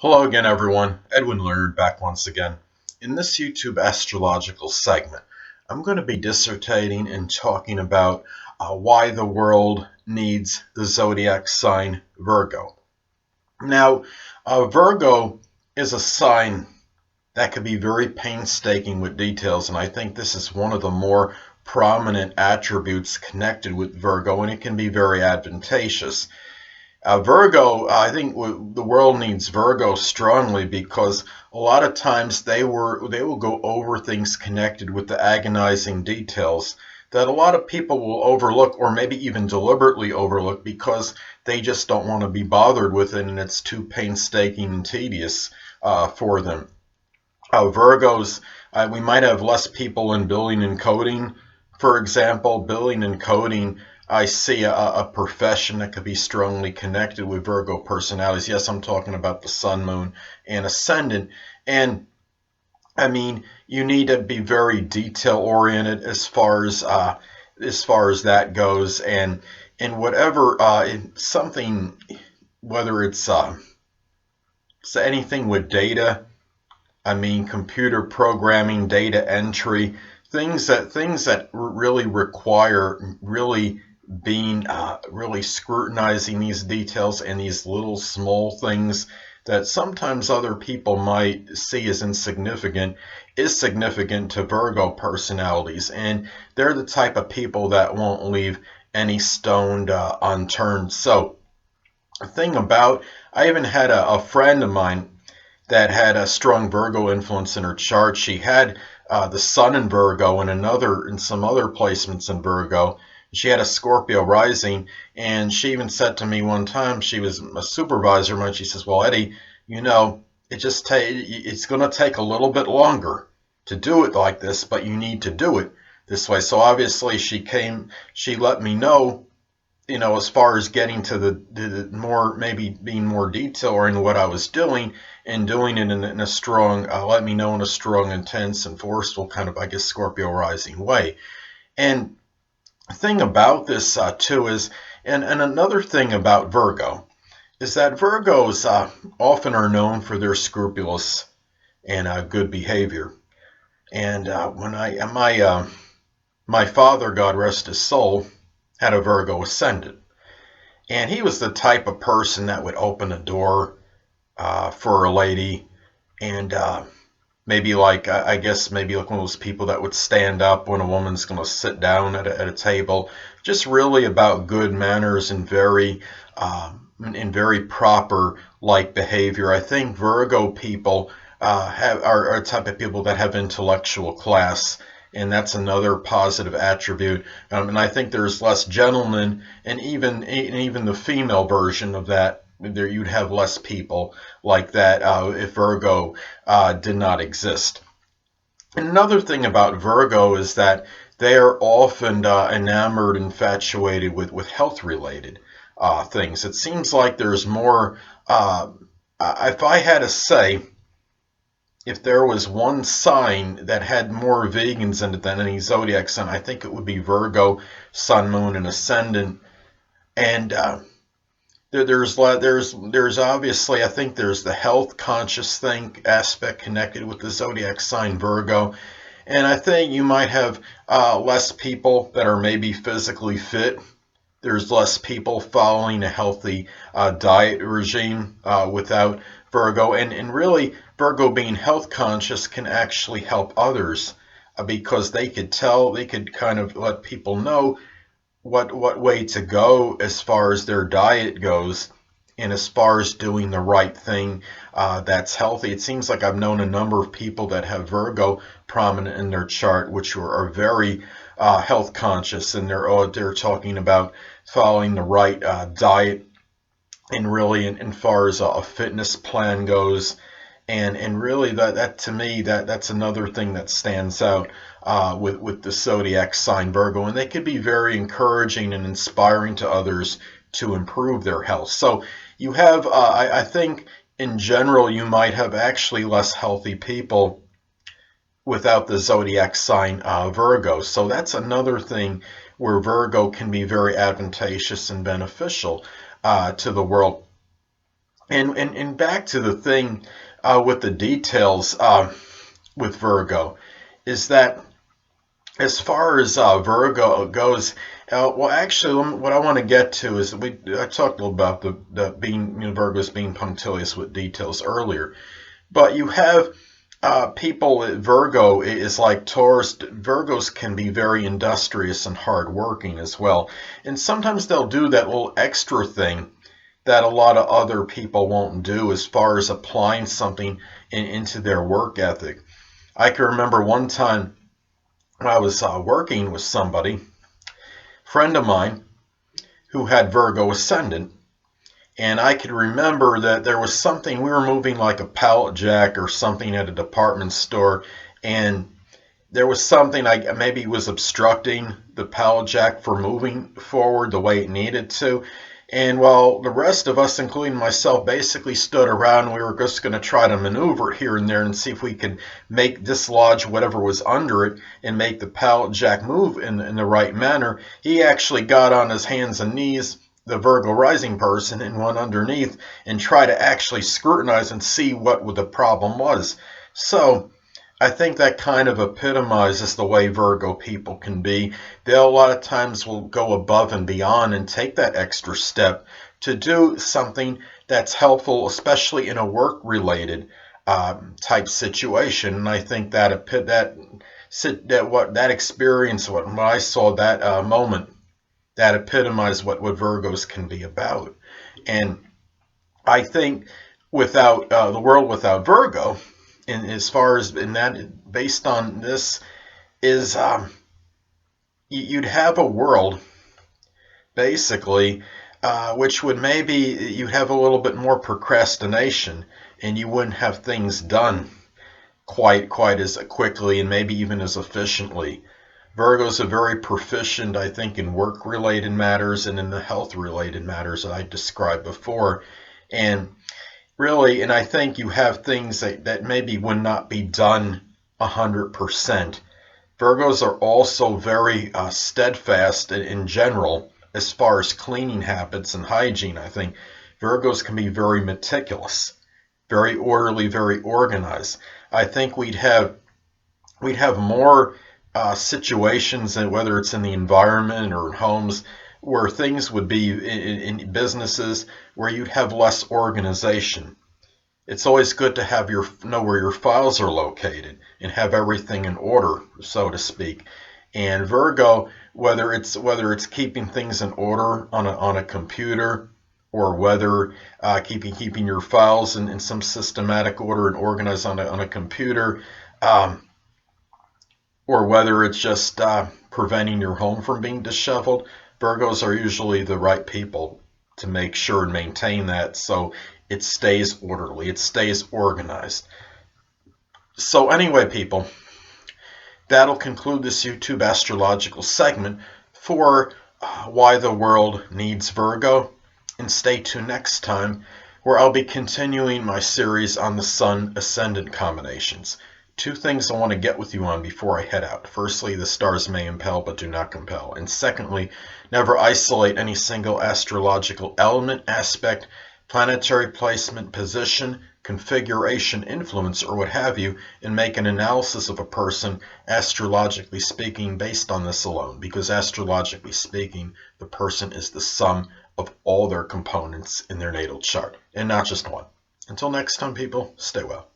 Hello again, everyone. Edwin Leonard back once again. In this YouTube astrological segment, I'm going to be dissertating and talking about why the world needs the zodiac sign Virgo. Now, Virgo is a sign that could be very painstaking with details, and I think this is one of the more prominent attributes connected with Virgo, and it can be very advantageous. Virgo, I think the world needs Virgo strongly because a lot of times they will go over things connected with the agonizing details that a lot of people will overlook or maybe even deliberately overlook because they just don't want to be bothered with it and it's too painstaking and tedious for them. Virgos, we might have less people in billing and coding. For example, billing and coding, I see a profession that could be strongly connected with Virgo personalities. Yes, I'm talking about the sun, moon, and ascendant. And I mean, you need to be very detail oriented as far as that goes, and whatever something, whether it's anything with data. I mean, computer programming, data entry, things that really require really scrutinizing these details and these little small things that sometimes other people might see as insignificant is significant to Virgo personalities, and they're the type of people that won't leave any stone unturned. So, the thing about, I even had a friend of mine that had a strong Virgo influence in her chart. She had the Sun in Virgo and some other placements in Virgo. She had a Scorpio rising, and she even said to me one time, she was a supervisor of mine. She says, "Well, Eddie, it's going to take a little bit longer to do it like this, but you need to do it this way." So obviously, she let me know, as far as getting to the more, maybe being more detail or in what I was doing and doing it in a strong, let me know in a strong, intense, and forceful kind of, I guess, Scorpio rising way. And the thing about this too is, and another thing about Virgo is that Virgos often are known for their scrupulous and good behavior. And when my father, God rest his soul, had a Virgo ascendant. And he was the type of person that would open a door for a lady and maybe like, I guess, maybe like one of those people that would stand up when a woman's going to sit down at a table. Just really about good manners and very proper like behavior. I think Virgo people are a type of people that have intellectual class, and that's another positive attribute. And I think there's less gentlemen, and even the female version of that, there you'd have less people like that if Virgo did not exist. And another thing about Virgo is that they are often enamored, infatuated with health related things. It seems like there's more. If I had to say, if there was one sign that had more vegans in it than any zodiac sign, I think it would be Virgo, Sun, Moon, and Ascendant. And there's obviously, I think there's the health conscious thing aspect connected with the zodiac sign Virgo, and I think you might have less people that are maybe physically fit. There's less people following a healthy diet regime without Virgo, and really Virgo being health conscious can actually help others because they could kind of let people know what way to go as far as their diet goes and as far as doing the right thing that's healthy. It seems like I've known a number of people that have Virgo prominent in their chart, which are very health conscious, and they're talking about following the right diet and really in far as a fitness plan goes. And really that to me that's another thing that stands out with the zodiac sign Virgo, and they could be very encouraging and inspiring to others to improve their health. So you have, I think in general, you might have actually less healthy people without the zodiac sign Virgo. So that's another thing where Virgo can be very advantageous and beneficial to the world. And back to the thing with the details with Virgo is that as far as Virgo goes, well, actually, what I want to get to is I talked a little about the being Virgos being punctilious with details earlier, but you have people. Virgo is like Taurus. Virgos can be very industrious and hardworking as well, and sometimes they'll do that little extra thing that a lot of other people won't do as far as applying something into their work ethic. I can remember one time I was working with somebody, friend of mine, who had Virgo ascendant, and I could remember that there was something, we were moving like a pallet jack or something at a department store, and there was something I maybe was obstructing the pallet jack for moving forward the way it needed to. And while the rest of us, including myself, basically stood around, we were just going to try to maneuver it here and there and see if we could dislodge whatever was under it and make the pallet jack move in the right manner. He actually got on his hands and knees, the Virgo rising person, and went underneath and tried to actually scrutinize and see what the problem was. So I think that kind of epitomizes the way Virgo people can be. They a lot of times will go above and beyond and take that extra step to do something that's helpful, especially in a work-related type situation. And I think that that experience, when I saw that moment, that epitomized what Virgos can be about. And I think without the world without Virgo, and as far as in that, based on this, is you'd have a world basically which would maybe you'd have a little bit more procrastination, and you wouldn't have things done quite as quickly and maybe even as efficiently. Virgos are very proficient, I think, in work-related matters and in the health-related matters that I described before. And really, and I think you have things that maybe would not be done 100%. Virgos are also very steadfast in general as far as cleaning habits and hygiene. I think Virgos can be very meticulous, very orderly, very organized. I think we'd have more situations, and whether it's in the environment or in homes, where things would be in businesses where you'd have less organization. It's always good to have know where your files are located and have everything in order, so to speak. And Virgo, whether it's keeping things in order on a computer, or whether keeping your files in some systematic order and organized on a computer, or whether it's just preventing your home from being disheveled, Virgos are usually the right people to make sure and maintain that so it stays orderly, it stays organized. So anyway, people, that'll conclude this YouTube astrological segment for why the world needs Virgo. And stay tuned next time, where I'll be continuing my series on the Sun Ascendant combinations. Two things I want to get with you on before I head out. Firstly, the stars may impel but do not compel. And secondly, never isolate any single astrological element, aspect, planetary placement, position, configuration, influence, or what have you, and make an analysis of a person, astrologically speaking, based on this alone. Because astrologically speaking, the person is the sum of all their components in their natal chart, and not just one. Until next time, people, stay well.